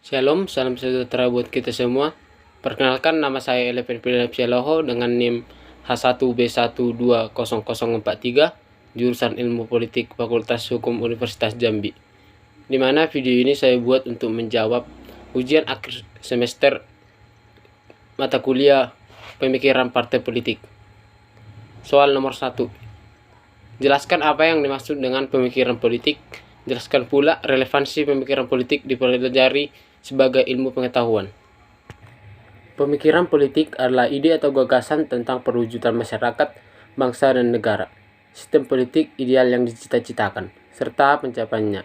Shalom, salam sejahtera buat kita semua. Perkenalkan, nama saya Eleven Philip Sialoho dengan NIM H1B120043, jurusan Ilmu Politik Fakultas Hukum Universitas Jambi. Di mana video ini saya buat untuk menjawab ujian akhir semester mata kuliah Pemikiran Partai Politik. Soal nomor 1. Jelaskan apa yang dimaksud dengan pemikiran politik. Jelaskan pula relevansi pemikiran politik dipelajari sebagai ilmu pengetahuan. Pemikiran politik adalah ide atau gagasan tentang perwujudan masyarakat, bangsa, dan negara, sistem politik ideal yang dicita-citakan, serta pencapaiannya.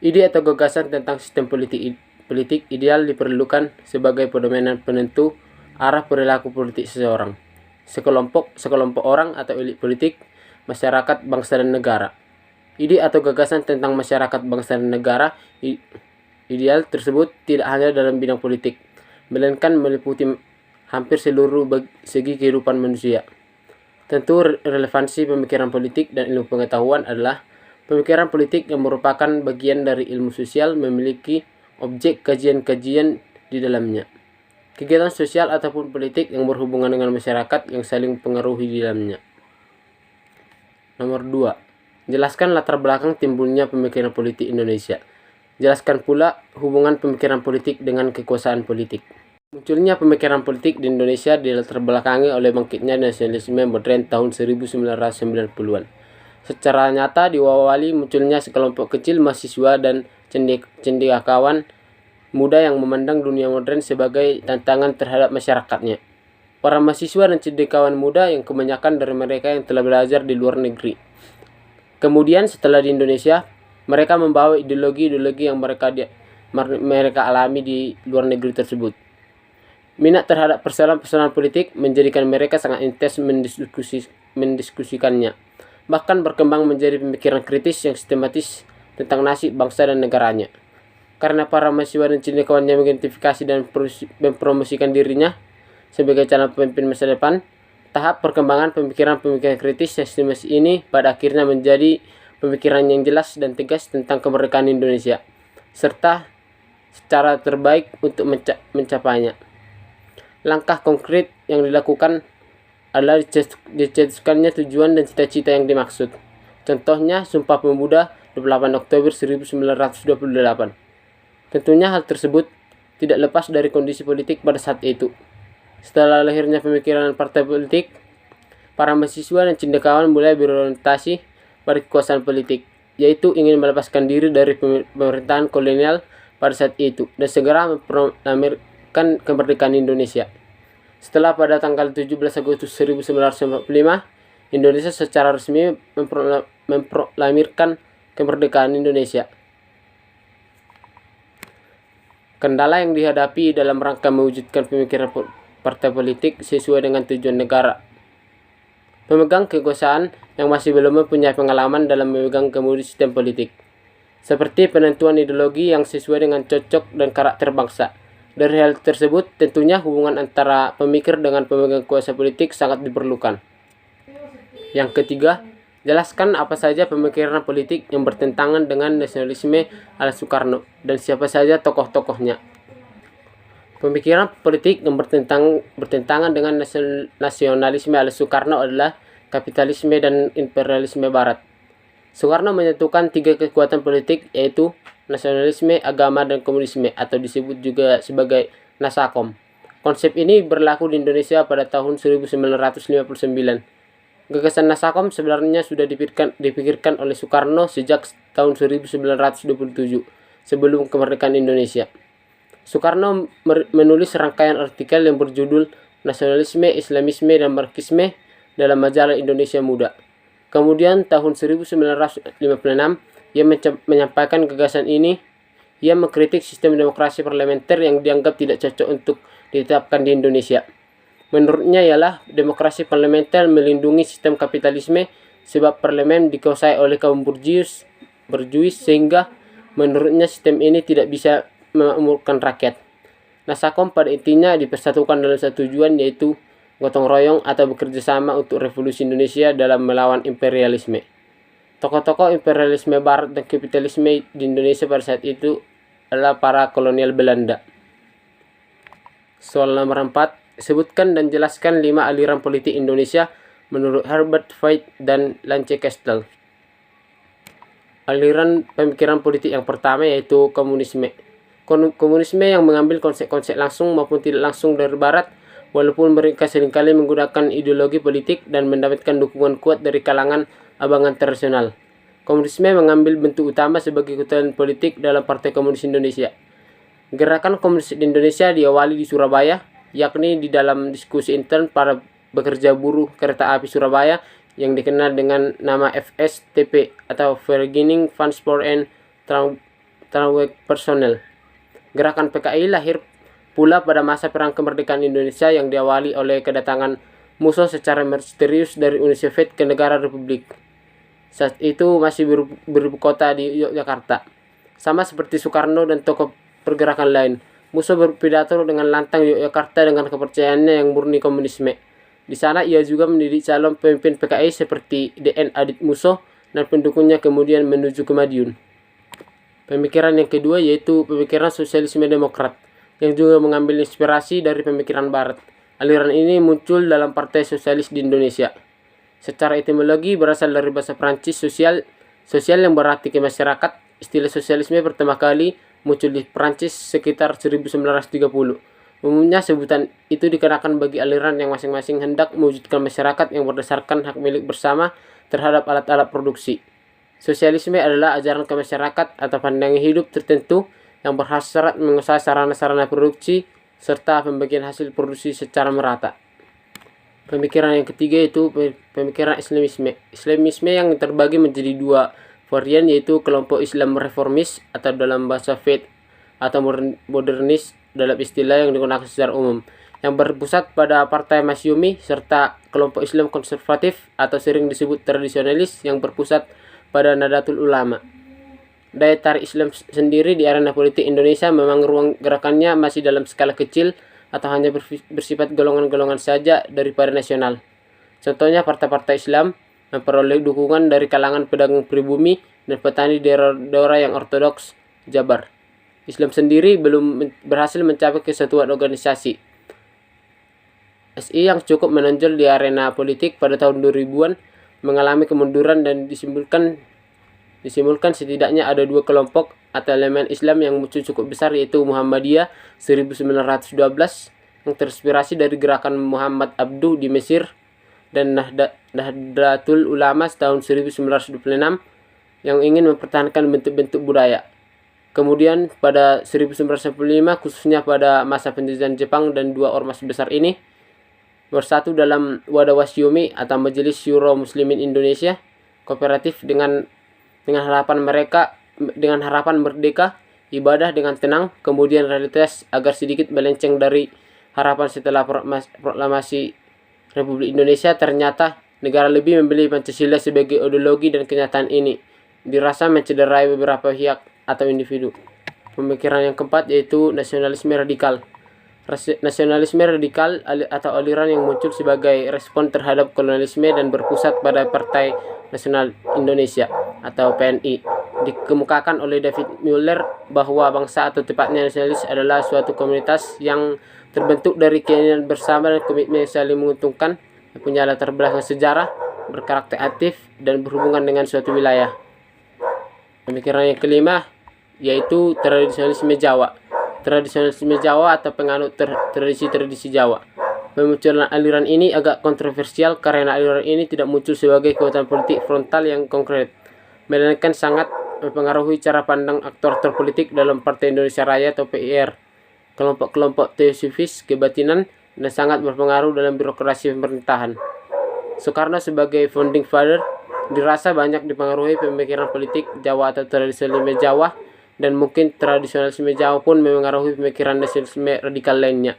Ide atau gagasan tentang sistem politik ideal diperlukan sebagai pedoman penentu arah perilaku politik seseorang, sekelompok orang atau elit politik, masyarakat, bangsa, dan negara. Ide atau gagasan tentang masyarakat, bangsa, dan negara ideal tersebut tidak hanya dalam bidang politik, melainkan meliputi hampir seluruh segi kehidupan manusia. Tentu relevansi pemikiran politik dan ilmu pengetahuan adalah pemikiran politik yang merupakan bagian dari ilmu sosial memiliki objek kajian-kajian di dalamnya. Kegiatan sosial ataupun politik yang berhubungan dengan masyarakat yang saling mempengaruhi di dalamnya. Nomor 2. Jelaskan latar belakang timbulnya pemikiran politik Indonesia. Jelaskan pula hubungan pemikiran politik dengan kekuasaan politik. Munculnya pemikiran politik di Indonesia dilatar belakangi oleh bangkitnya nasionalisme modern tahun 1990-an. Secara nyata diawali munculnya sekelompok kecil mahasiswa dan cendekiawan muda yang memandang dunia modern sebagai tantangan terhadap masyarakatnya. Para mahasiswa dan cendekiawan muda yang kebanyakan dari mereka yang telah belajar di luar negeri. Kemudian setelah di Indonesia, mereka membawa ideologi-ideologi yang mereka alami di luar negeri tersebut. Minat terhadap persoalan-persoalan politik menjadikan mereka sangat intens mendiskusikannya. Bahkan berkembang menjadi pemikiran kritis yang sistematis tentang nasib bangsa dan negaranya. Karena para mahasiswa dan cendekiawannya mengidentifikasi dan mempromosikan dirinya sebagai calon pemimpin masa depan, tahap perkembangan pemikiran-pemikiran kritis yang sistematis ini pada akhirnya menjadi pemikiran yang jelas dan tegas tentang kemerdekaan Indonesia, serta secara terbaik untuk mencapainya. Langkah konkret yang dilakukan adalah dicetuskannya tujuan dan cita-cita yang dimaksud. Contohnya Sumpah Pemuda 28 Oktober 1928. Tentunya hal tersebut tidak lepas dari kondisi politik pada saat itu. Setelah lahirnya pemikiran partai politik, para mahasiswa dan cendekiawan mulai berorientasi pada kekuasaan politik, yaitu ingin melepaskan diri dari pemerintahan kolonial pada saat itu dan segera memproklamirkan kemerdekaan Indonesia. Setelah pada tanggal 17 Agustus 1945, Indonesia secara resmi memproklamirkan kemerdekaan Indonesia. Kendala yang dihadapi dalam rangka mewujudkan pemikiran partai politik sesuai dengan tujuan negara. Pemegang kekuasaan yang masih belum mempunyai pengalaman dalam memegang kemudi sistem politik, seperti penentuan ideologi yang sesuai dengan cocok dan karakter bangsa. Dari hal tersebut, tentunya hubungan antara pemikir dengan pemegang kuasa politik sangat diperlukan. Yang ketiga, jelaskan apa saja pemikiran politik yang bertentangan dengan nasionalisme ala Soekarno dan siapa saja tokoh-tokohnya. Pemikiran politik yang bertentangan dengan nasionalisme ala Soekarno adalah kapitalisme dan imperialisme barat. Soekarno menyatukan tiga kekuatan politik, yaitu nasionalisme, agama, dan komunisme, atau disebut juga sebagai Nasakom. Konsep ini berlaku di Indonesia pada tahun 1959. Gagasan Nasakom sebenarnya sudah dipikirkan oleh Soekarno sejak tahun 1927, sebelum kemerdekaan Indonesia. Soekarno menulis rangkaian artikel yang berjudul Nasionalisme, Islamisme, dan Marxisme dalam majalah Indonesia Muda. Kemudian tahun 1956, ia menyampaikan gagasan ini. Ia mengkritik sistem demokrasi parlementer yang dianggap tidak cocok untuk ditetapkan di Indonesia. Menurutnya ialah demokrasi parlementer melindungi sistem kapitalisme sebab parlemen dikuasai oleh kaum berjuis sehingga menurutnya sistem ini tidak bisa memakmurkan rakyat. Nasakom pada intinya dipersatukan dalam satu tujuan, yaitu gotong royong atau bekerja sama untuk revolusi Indonesia dalam melawan imperialisme. Tokoh-tokoh imperialisme barat dan kapitalisme di Indonesia pada saat itu adalah para kolonial Belanda. Soal nomor 4, sebutkan dan jelaskan 5 aliran politik Indonesia menurut Herbert Veit dan Lance Kestel. Aliran pemikiran politik yang pertama yaitu komunisme. Komunisme yang mengambil konsep-konsep langsung maupun tidak langsung dari Barat, walaupun mereka seringkali menggunakan ideologi politik dan mendapatkan dukungan kuat dari kalangan abangan tradisional. Komunisme mengambil bentuk utama sebagai kekuatan politik dalam Partai Komunis Indonesia. Gerakan komunis di Indonesia diawali di Surabaya, yakni di dalam diskusi intern para pekerja buruh kereta api Surabaya yang dikenal dengan nama FSTP atau Vergunning Transport and Tramway Personnel. Gerakan PKI lahir pula pada masa Perang Kemerdekaan Indonesia yang diawali oleh kedatangan musuh secara misterius dari Uni Soviet ke negara Republik. Saat itu masih beribu kota di Yogyakarta. Sama seperti Soekarno dan tokoh pergerakan lain, musuh berpidato dengan lantang di Yogyakarta dengan kepercayaannya yang murni komunisme. Di sana ia juga mendidik calon pemimpin PKI seperti DN Adit Musso dan pendukungnya kemudian menuju ke Madiun. Pemikiran yang kedua yaitu pemikiran sosialisme demokrat, yang juga mengambil inspirasi dari pemikiran Barat. Aliran ini muncul dalam Partai Sosialis di Indonesia. Secara etimologi berasal dari bahasa Prancis sosial yang berarti ke masyarakat. Istilah sosialisme pertama kali muncul di Prancis sekitar 1930. Umumnya sebutan itu dikenakan bagi aliran yang masing-masing hendak mewujudkan masyarakat yang berdasarkan hak milik bersama terhadap alat-alat produksi. Sosialisme adalah ajaran ke masyarakat atau pandangan hidup tertentu yang berhasrat menguasai sarana-sarana produksi serta pembagian hasil produksi secara merata. Pemikiran yang ketiga yaitu pemikiran Islamisme. Islamisme yang terbagi menjadi dua varian yaitu kelompok Islam reformis atau dalam bahasa Veit atau modernis dalam istilah yang digunakan secara umum, yang berpusat pada Partai Masyumi, serta kelompok Islam konservatif atau sering disebut tradisionalis yang berpusat pada Nahdlatul Ulama. Daya tarik Islam sendiri di arena politik Indonesia memang ruang gerakannya masih dalam skala kecil atau hanya bersifat golongan-golongan saja daripada nasional. Contohnya partai-partai Islam memperoleh dukungan dari kalangan pedagang pribumi dan petani daerah-daerah yang ortodoks Jabar. Islam sendiri belum berhasil mencapai kesatuan organisasi. SI yang cukup menonjol di arena politik pada tahun 2000-an mengalami kemunduran dan disimbolkan setidaknya ada dua kelompok atau elemen Islam yang muncul cukup besar yaitu Muhammadiyah 1912 yang terinspirasi dari gerakan Muhammad Abduh di Mesir dan Nahdlatul Ulama tahun 1926 yang ingin mempertahankan bentuk-bentuk budaya. Kemudian pada 1945 khususnya pada masa penjajahan Jepang dan dua ormas besar ini bersatu dalam wadah Wasyumi atau Majelis Syuro Muslimin Indonesia kooperatif dengan harapan merdeka, ibadah dengan tenang, kemudian realitas agar sedikit melenceng dari harapan setelah proklamasi Republik Indonesia. Ternyata negara lebih memilih Pancasila sebagai ideologi dan kenyataan ini dirasa mencederai beberapa pihak atau individu. Pemikiran yang keempat yaitu nasionalisme radikal. Nasionalisme radikal atau aliran yang muncul sebagai respon terhadap kolonialisme dan berpusat pada Partai Nasional Indonesia atau PNI. Dikemukakan oleh David Muller bahwa bangsa atau tepatnya nasionalis adalah suatu komunitas yang terbentuk dari keinginan bersama dan komitmen yang saling menguntungkan, yang punya latar belakang sejarah, berkarakter aktif, dan berhubungan dengan suatu wilayah. Pemikiran yang kelima yaitu tradisionalisme Jawa. Tradisionalisme Jawa atau penganut tradisi-tradisi Jawa. Pemunculan aliran ini agak kontroversial karena aliran ini tidak muncul sebagai kekuatan politik frontal yang konkret, melainkan sangat mempengaruhi cara pandang aktor-aktor politik dalam Partai Indonesia Raya atau PIR, kelompok-kelompok teosofis kebatinan, dan sangat berpengaruh dalam birokrasi pemerintahan. Soekarno sebagai founding father dirasa banyak dipengaruhi pemikiran politik Jawa atau tradisionalisme Jawa, dan mungkin tradisionalisme Jawa pun memengaruhi pemikiran nasionalisme radikal lainnya.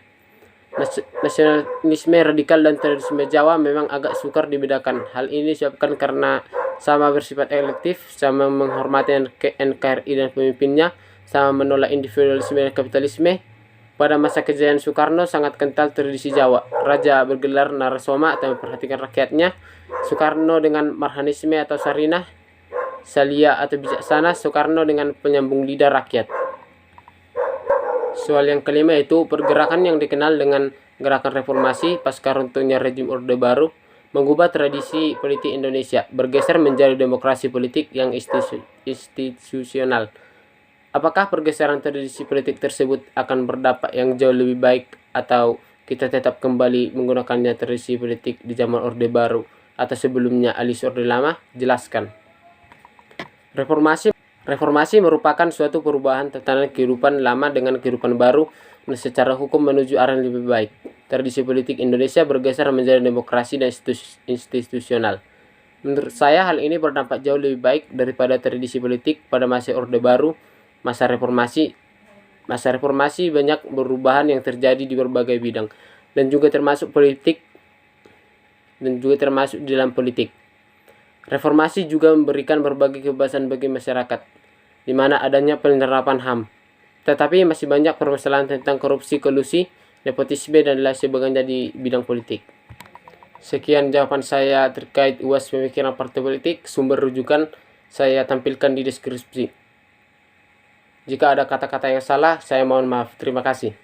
Nasionalisme radikal dan tradisionalisme Jawa memang agak sukar dibedakan. Hal ini disebabkan karena sama bersifat elektif, sama menghormati NKRI dan pemimpinnya, sama menolak individualisme dan kapitalisme. Pada masa kejayaan Soekarno sangat kental tradisi Jawa. Raja bergelar Narasoma atau memperhatikan rakyatnya. Soekarno dengan Marhanisme atau Sarinah, Salia atau bijaksana, Soekarno dengan penyambung lidah rakyat. Soal yang kelima yaitu pergerakan yang dikenal dengan gerakan reformasi pasca runtuhnya rejim Orde Baru mengubah tradisi politik Indonesia, bergeser menjadi demokrasi politik yang institusional. Apakah pergeseran tradisi politik tersebut akan berdampak yang jauh lebih baik atau kita tetap kembali menggunakannya tradisi politik di zaman Orde Baru atau sebelumnya alias Orde Lama? Jelaskan. Reformasi merupakan suatu perubahan tatanan kehidupan lama dengan kehidupan baru secara hukum menuju arah yang lebih baik. Tradisi politik Indonesia bergeser menjadi demokrasi dan institusional. Menurut saya hal ini berdampak jauh lebih baik daripada tradisi politik pada masa Orde Baru. Masa reformasi banyak perubahan yang terjadi di berbagai bidang dan juga termasuk di dalam politik. Reformasi juga memberikan berbagai kebebasan bagi masyarakat, di mana adanya penerapan HAM. Tetapi masih banyak permasalahan tentang korupsi, kolusi, nepotisme, dan lain sebagainya di bidang politik. Sekian jawaban saya terkait UAS Pemikiran Partai Politik. Sumber rujukan saya tampilkan di deskripsi. Jika ada kata-kata yang salah, saya mohon maaf. Terima kasih.